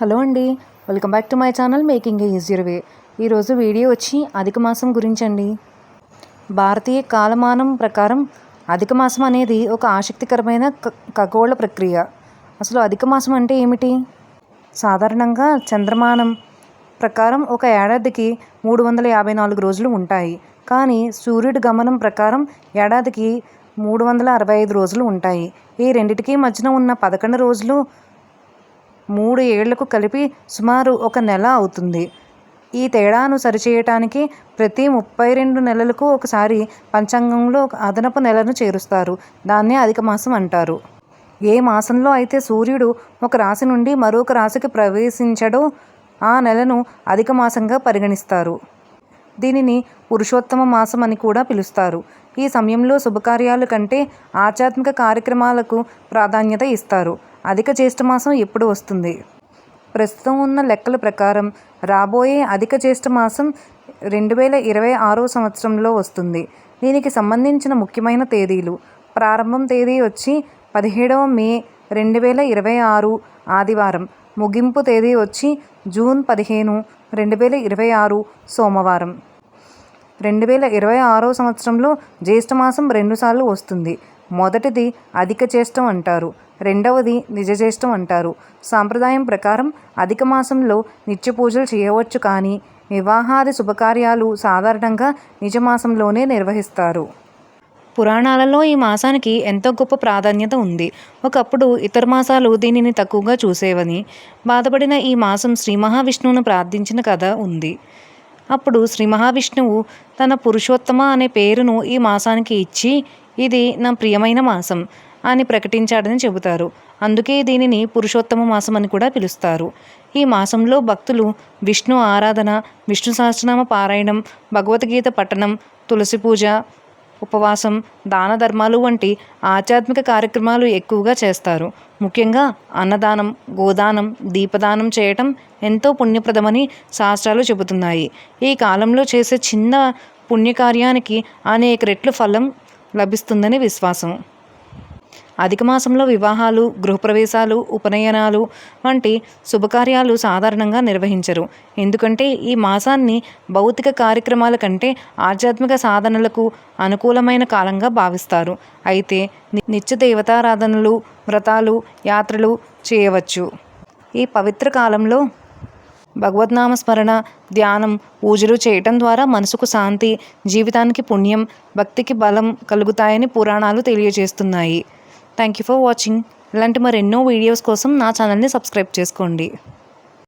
Hello అండి, welcome back to my channel making a easier way. ఈరోజు video వచ్చి అధిక మాసం గురించి అండి. భారతీయ కాలమానం ప్రకారం అధిక మాసం అనేది ఒక ఆసక్తికరమైన ఖగోళ ప్రక్రియ. అసలు అధిక మాసం అంటే ఏమిటి? సాధారణంగా చంద్రమానం ప్రకారం ఒక ఏడాదికి 354 రోజులు ఉంటాయి. కానీ సూర్యుడి గమనం ప్రకారం ఏడాదికి 365 రోజులు ఉంటాయి. ఈ రెండిటికి మధ్యన ఉన్న 11 రోజులు 3 ఏళ్లకు కలిపి సుమారు ఒక నెల అవుతుంది. ఈ తేడాను సరిచేయటానికి ప్రతి 32 నెలలకు ఒకసారి పంచాంగంలో ఒక అదనపు నెలను చేరుస్తారు. దాన్నే అధిక మాసం అంటారు. ఏ మాసంలో అయితే సూర్యుడు ఒక రాశి నుండి మరొక రాశికి ప్రవేశించడో ఆ నెలను అధిక మాసంగా పరిగణిస్తారు. దీనిని పురుషోత్తమ మాసం అని కూడా పిలుస్తారు. ఈ సమయంలో శుభకార్యాల కంటే ఆధ్యాత్మిక కార్యక్రమాలకు ప్రాధాన్యత ఇస్తారు. అధిక జ్యేష్ఠ మాసం ఎప్పుడు వస్తుంది? ప్రస్తుతం ఉన్న లెక్కల ప్రకారం రాబోయే అధిక జ్యేష్ఠ మాసం 2026 సంవత్సరంలో వస్తుంది. దీనికి సంబంధించిన ముఖ్యమైన తేదీలు: ప్రారంభం తేదీ వచ్చి 17వ మే 2026 ఆదివారం. ముగింపు తేదీ వచ్చి జూన్ 15, 2026 సోమవారం. 2026 సంవత్సరంలో జ్యేష్ఠమాసం 2 సార్లు వస్తుంది. మొదటిది అధిక జ్యేష్ఠం అంటారు, రెండవది నిజ జ్యేష్ఠం అంటారు. సాంప్రదాయం ప్రకారం అధిక మాసంలో నిత్య పూజలు చేయవచ్చు, కానీ వివాహాది శుభకార్యాలు సాధారణంగా నిజమాసంలోనే నిర్వహిస్తారు. పురాణాలలో ఈ మాసానికి ఎంతో గొప్ప ప్రాధాన్యత ఉంది. ఒకప్పుడు ఇతర మాసాలు దీనిని తక్కువగా చూసేవని బాధపడిన ఈ మాసం శ్రీ మహావిష్ణువును ప్రార్థించిన కథ ఉంది. అప్పుడు శ్రీ మహావిష్ణువు తన పురుషోత్తమ అనే పేరును ఈ మాసానికి ఇచ్చి, ఇది నా ప్రియమైన మాసం అని ప్రకటించాడని చెబుతారు. అందుకే దీనిని పురుషోత్తమ మాసం అని కూడా పిలుస్తారు. ఈ మాసంలో భక్తులు విష్ణు ఆరాధన, విష్ణు సహస్రనామ పారాయణం, భగవద్గీత పఠనం, తులసి పూజ, ఉపవాసం, దాన ధర్మాలు వంటి ఆధ్యాత్మిక కార్యక్రమాలు ఎక్కువగా చేస్తారు. ముఖ్యంగా అన్నదానం, గోదానం, దీపదానం చేయటం ఎంతో పుణ్యప్రదమని శాస్త్రాలు చెబుతున్నాయి. ఈ కాలంలో చేసే చిన్న పుణ్యకార్యానికి అనేక రెట్లు ఫలం లభిస్తుందని విశ్వాసం. అధిక మాసంలో వివాహాలు, గృహప్రవేశాలు, ఉపనయనాలు వంటి శుభకార్యాలు సాధారణంగా నిర్వహించరు. ఎందుకంటే ఈ మాసాన్ని భౌతిక కార్యక్రమాల కంటే ఆధ్యాత్మిక సాధనలకు అనుకూలమైన కాలంగా భావిస్తారు. అయితే నిత్య దేవతారాధనలు, వ్రతాలు, యాత్రలు చేయవచ్చు. ఈ పవిత్ర కాలంలో భగవద్నామస్మరణ, ధ్యానం, పూజలు చేయటం ద్వారా మనసుకు శాంతి, జీవితానికి పుణ్యం, భక్తికి బలం కలుగుతాయని పురాణాలు తెలియజేస్తున్నాయి. Thank you for watching. ఇలాంటి మరెన్నో వీడియోస్ కోసం నా ఛానల్ని సబ్స్క్రైబ్ చేసుకోండి.